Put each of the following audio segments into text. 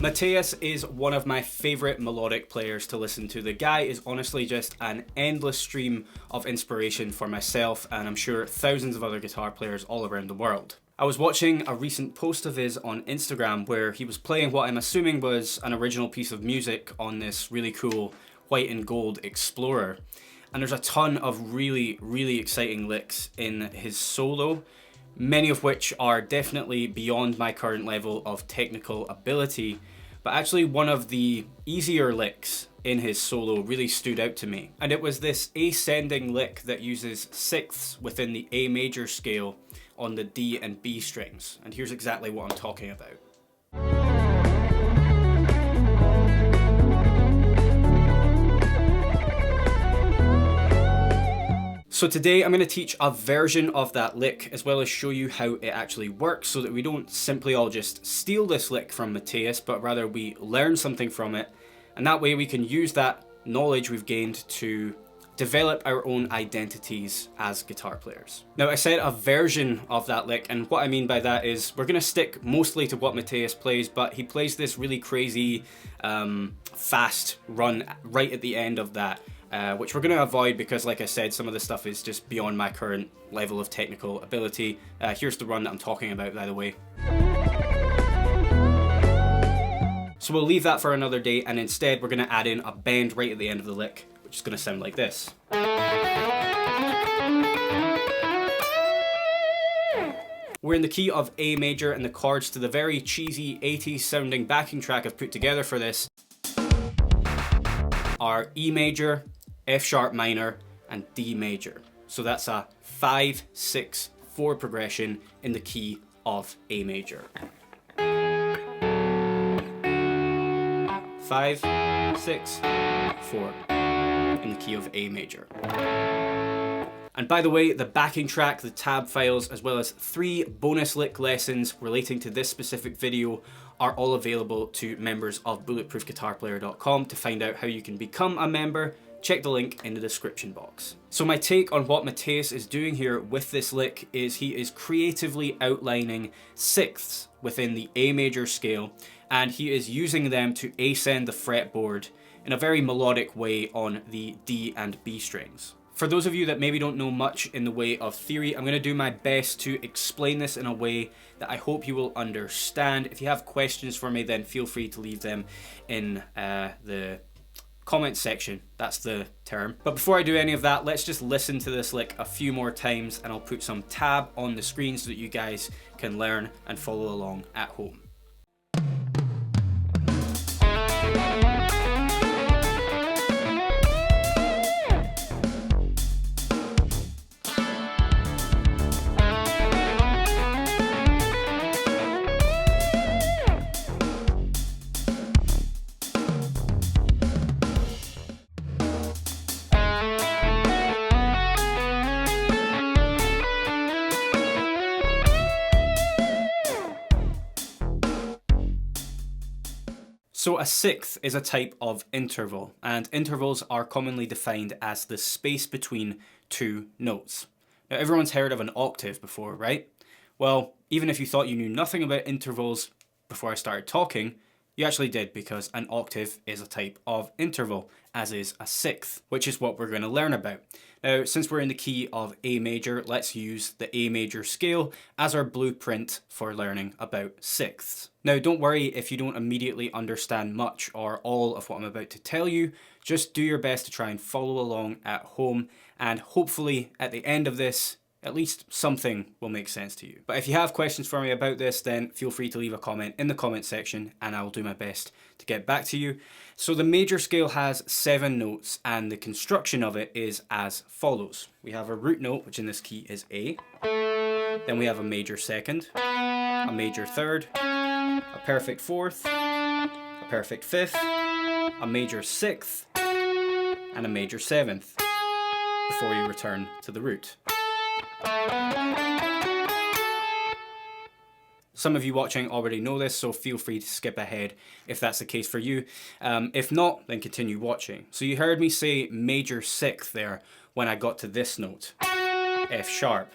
Mateus is one of my favourite melodic players to listen to. The guy is honestly just an endless stream of inspiration for myself and I'm sure thousands of other guitar players all around the world. I was watching a recent post of his on Instagram where he was playing what I'm assuming was an original piece of music on this really cool white and gold Explorer. And there's a ton of really exciting licks in his solo, many of which are definitely beyond my current level of technical ability, but actually one of the easier licks in his solo really stood out to me. And it was this ascending lick that uses sixths within the A major scale on the D and B strings. And here's exactly what I'm talking about. So today I'm going to teach a version of that lick as well as show you how it actually works so that we don't simply all just steal this lick from Mateus, but rather we learn something from it, and that way we can use that knowledge we've gained to develop our own identities as guitar players. Now I said a version of that lick, and what I mean by that is we're going to stick mostly to what Mateus plays, but he plays this really crazy fast run right at the end of that. Which we're going to avoid because, like I said, some of the stuff is just beyond my current level of technical ability. Here's the run that I'm talking about, by the way. So we'll leave that for another day, and instead we're going to add in a bend right at the end of the lick, which is going to sound like this. We're in the key of A major, and the chords to the very cheesy 80s sounding backing track I've put together for this are E major, F sharp minor, and D major. So that's a 5-6-4 progression in the key of A major. 5-6-4 in the key of A major. And by the way, the backing track, the tab files, as well as 3 bonus lick lessons relating to this specific video are all available to members of bulletproofguitarplayer.com. To find out how you can become a member, check the link in the description box. So my take on what Mateus is doing here with this lick is he is creatively outlining sixths within the A major scale, and he is using them to ascend the fretboard in a very melodic way on the D and B strings. For those of you that maybe don't know much in the way of theory, I'm going to do my best to explain this in a way that I hope you will understand. If you have questions for me, then feel free to leave them in the comments section. That's the term. But before I do any of that, let's just listen to this lick a few more times, and I'll put some tab on the screen so that you guys can learn and follow along at home. So a sixth is a type of interval, and intervals are commonly defined as the space between 2 notes. Now everyone's heard of an octave before, right? Well, even if you thought you knew nothing about intervals before I started talking, you actually did, because an octave is a type of interval, as is a sixth, which is what we're going to learn about. Now, since we're in the key of A major, let's use the A major scale as our blueprint for learning about sixths. Now, don't worry if you don't immediately understand much or all of what I'm about to tell you. Just do your best to try and follow along at home, and hopefully at the end of this, at least something will make sense to you. But if you have questions for me about this, then feel free to leave a comment in the comment section and I will do my best to get back to you. So the major scale has 7 notes, and the construction of it is as follows. We have a root note, which in this key is A. Then we have a major second, a major third, a perfect fourth, a perfect fifth, a major sixth, and a major seventh before you return to the root. Some of you watching already know this, so feel free to skip ahead if that's the case for you. If not, then continue watching. So you heard me say major sixth there when I got to this note, F sharp.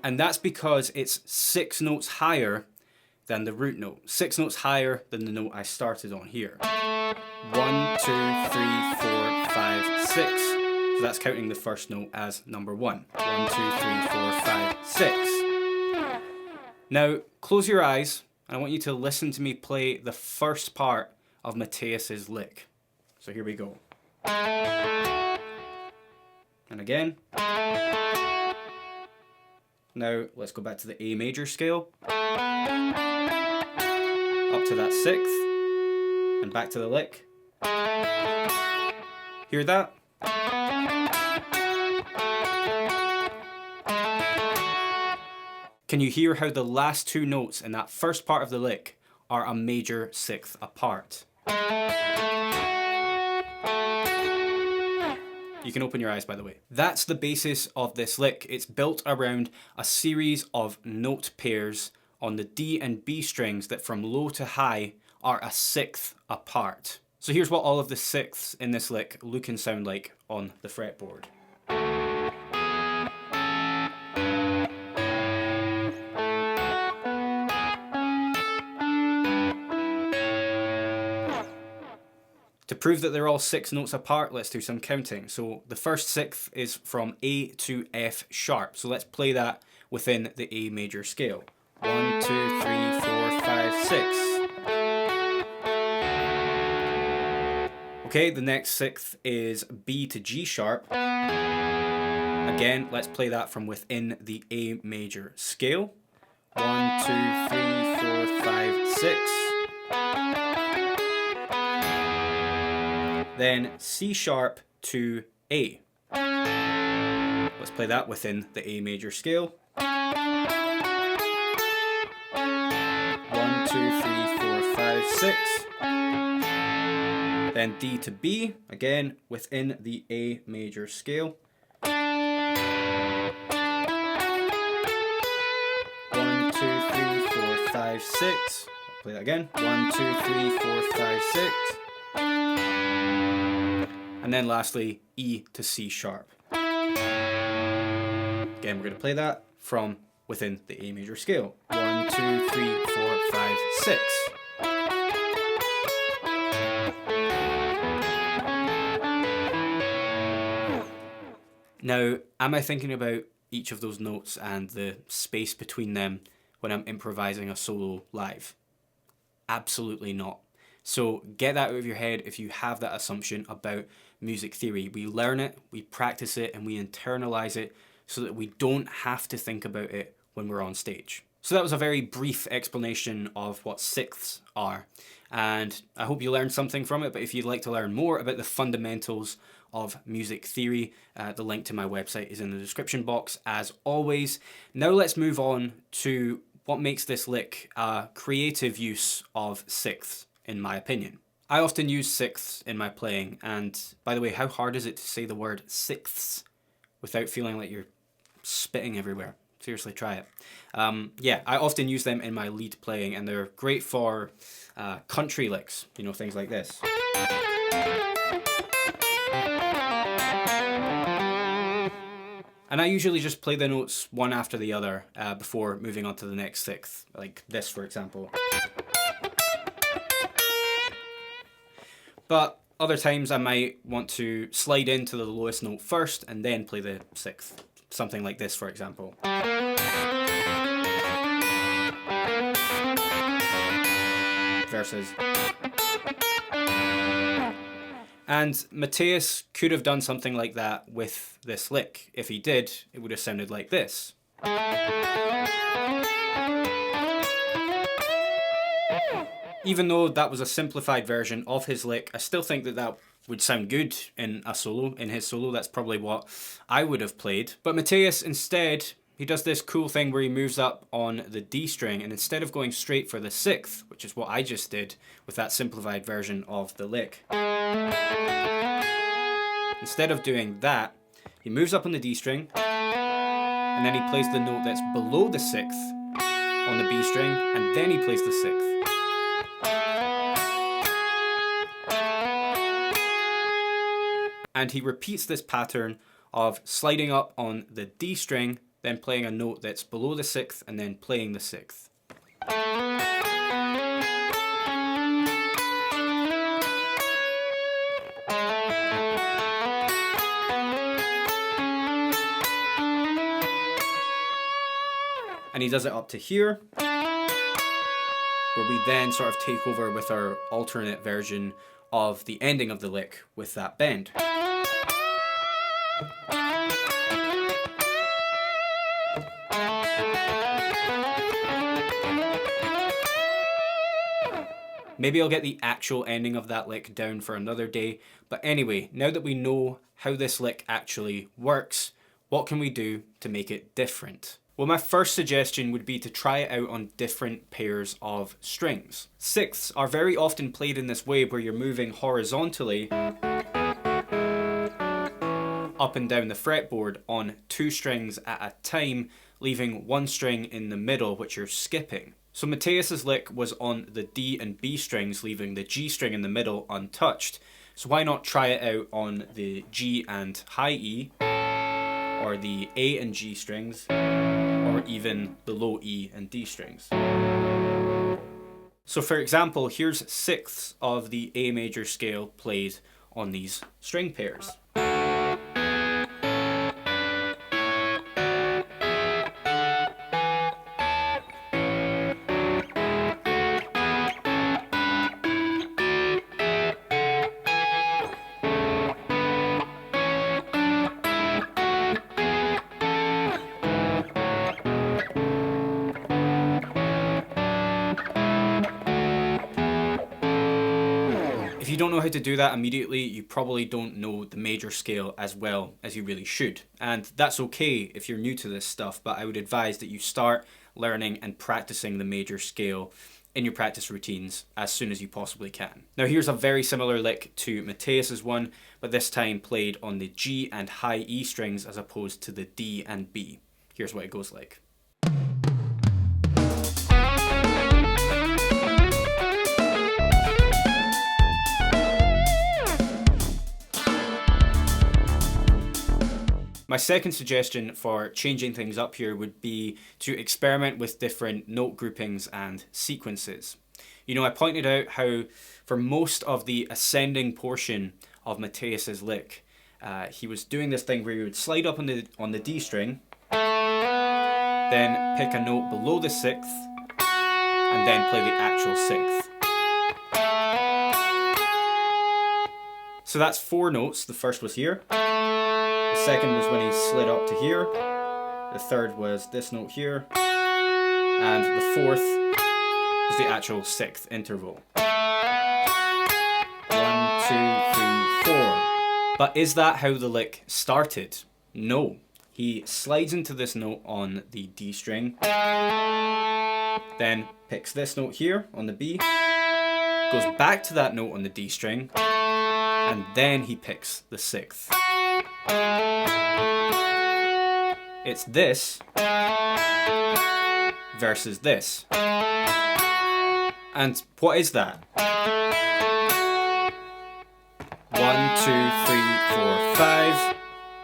And that's because it's 6 notes higher than the root note, 6 notes higher than the note I started on here. 1, 2, 3, 4, 5, 6. So that's counting the first note as number 1. 1, 2, 3, 4, 5, 6. Now, close your eyes, and I want you to listen to me play the first part of Mateus's lick. So here we go. And again. Now, let's go back to the A major scale. Up to that 6th, and back to the lick. Hear that? Can you hear how the last 2 notes in that first part of the lick are a major 6th apart? You can open your eyes, by the way. That's the basis of this lick. It's built around a series of note pairs on the D and B strings that from low to high are a 6th apart. So here's what all of the 6ths in this lick look and sound like on the fretboard. To prove that they're all 6 notes apart, let's do some counting. So the first 6th is from A to F sharp. So let's play that within the A major scale. 1, 2, 3, 4, 5, 6. Okay, the next 6th is B to G sharp. Again, let's play that from within the A major scale. 1, 2, 3, 4, 5, 6. Then C sharp to A. Let's play that within the A major scale. 1, 2, 3, 4, 5, 6. Then D to B, again within the A major scale. 1, 2, 3, 4, 5, 6. Play that again. 1, 2, 3, 4, 5, 6. And then lastly, E to C sharp. Again, we're going to play that from within the A major scale. 1, 2, 3, 4, 5, 6. Now, am I thinking about each of those notes and the space between them when I'm improvising a solo live? Absolutely not. So get that out of your head if you have that assumption about music theory. We learn it, we practice it, and we internalize it so that we don't have to think about it when we're on stage. So that was a very brief explanation of what 6ths are. And I hope you learned something from it, but if you'd like to learn more about the fundamentals of music theory, the link to my website is in the description box as always. Now let's move on to what makes this lick a creative use of 6ths, in my opinion. I often use 6ths in my playing, and by the way, how hard is it to say the word 6ths without feeling like you're spitting everywhere? Seriously, try it. Yeah, I often use them in my lead playing, and they're great for country licks, you know, things like this. And I usually just play the notes one after the other before moving on to the next 6th, like this, for example. But other times I might want to slide into the lowest note first and then play the 6th. Something like this, for example. Versus. And Mateus could have done something like that with this lick. If he did, it would have sounded like this. Even though that was a simplified version of his lick, I still think that that would sound good in a solo, in his solo. That's probably what I would have played. But Mateus, instead, he does this cool thing where he moves up on the D string, and instead of going straight for the 6th, which is what I just did with that simplified version of the lick, instead of doing that, he moves up on the D string, and then he plays the note that's below the 6th on the B string, and then he plays the 6th. And he repeats this pattern of sliding up on the D string, then playing a note that's below the 6th, and then playing the 6th. And he does it up to here, where we then sort of take over with our alternate version of the ending of the lick with that bend. Maybe I'll get the actual ending of that lick down for another day, but anyway, now that we know how this lick actually works, what can we do to make it different? Well, my first suggestion would be to try it out on different pairs of strings. Sixths are very often played in this way, where you're moving horizontally up and down the fretboard on 2 strings at a time, leaving 1 string in the middle which you're skipping. So Mateus's lick was on the D and B strings, leaving the G string in the middle untouched. So why not try it out on the G and high E, or the A and G strings, or even the low E and D strings. So for example, here's sixths of the A major scale played on these string pairs. If you don't know how to do that immediately, you probably don't know the major scale as well as you really should. And that's okay if you're new to this stuff, but I would advise that you start learning and practicing the major scale in your practice routines as soon as you possibly can. Now here's a very similar lick to Mateus's one, but this time played on the G and high E strings as opposed to the D and B. Here's what it goes like. My second suggestion for changing things up here would be to experiment with different note groupings and sequences. You know, I pointed out how for most of the ascending portion of Mateus's lick, he was doing this thing where he would slide up on the D string, then pick a note below the sixth, and then play the actual sixth. So that's 4 notes. The first was here. The second was when he slid up to here. The third was this note here. And the fourth was the actual 6th interval. 1, 2, 3, 4. But is that how the lick started? No. He slides into this note on the D string, then picks this note here on the B, goes back to that note on the D string, and then he picks the 6th. It's this versus this. And what is that? 1, 2, 3, 4, 5.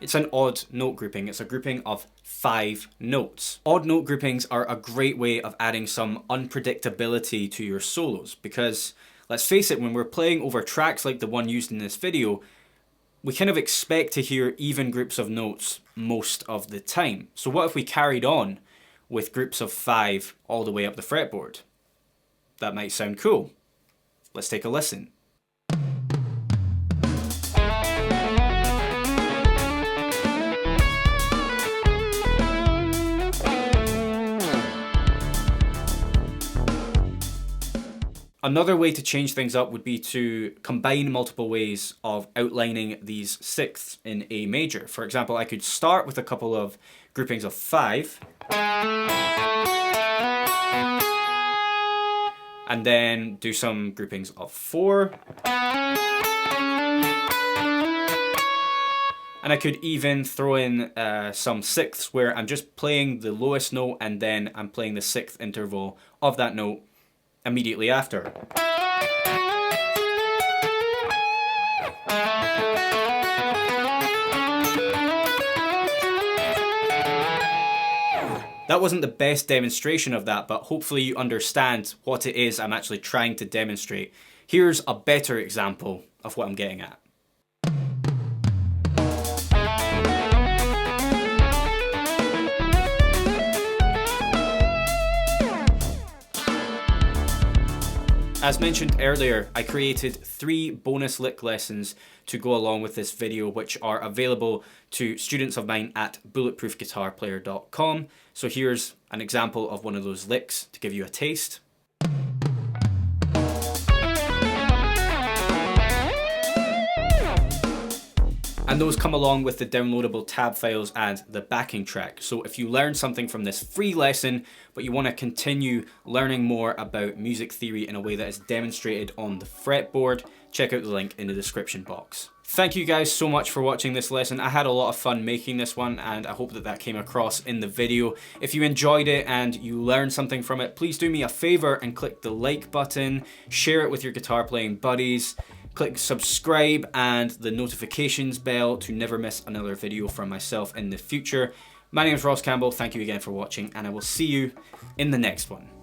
It's an odd note grouping. It's a grouping of 5 notes. Odd note groupings are a great way of adding some unpredictability to your solos, because let's face it, when we're playing over tracks like the one used in this video, we kind of expect to hear even groups of notes most of the time. So what if we carried on with groups of 5 all the way up the fretboard? That might sound cool. Let's take a listen. Another way to change things up would be to combine multiple ways of outlining these sixths in A major. For example, I could start with a couple of groupings of 5, and then do some groupings of 4, and I could even throw in some sixths where I'm just playing the lowest note and then I'm playing the 6th interval of that note immediately after. That wasn't the best demonstration of that, but hopefully you understand what it is I'm actually trying to demonstrate. Here's a better example of what I'm getting at. As mentioned earlier, I created 3 bonus lick lessons to go along with this video, which are available to students of mine at bulletproofguitarplayer.com. So here's an example of one of those licks to give you a taste. And those come along with the downloadable tab files and the backing track. So if you learn something from this free lesson, but you want to continue learning more about music theory in a way that is demonstrated on the fretboard, check out the link in the description box. Thank you guys so much for watching this lesson. I had a lot of fun making this one, and I hope that that came across in the video. If you enjoyed it and you learned something from it, please do me a favor and click the like button, share it with your guitar playing buddies, click subscribe and the notifications bell to never miss another video from myself in the future. My name is Ross Campbell, thank you again for watching, and I will see you in the next one.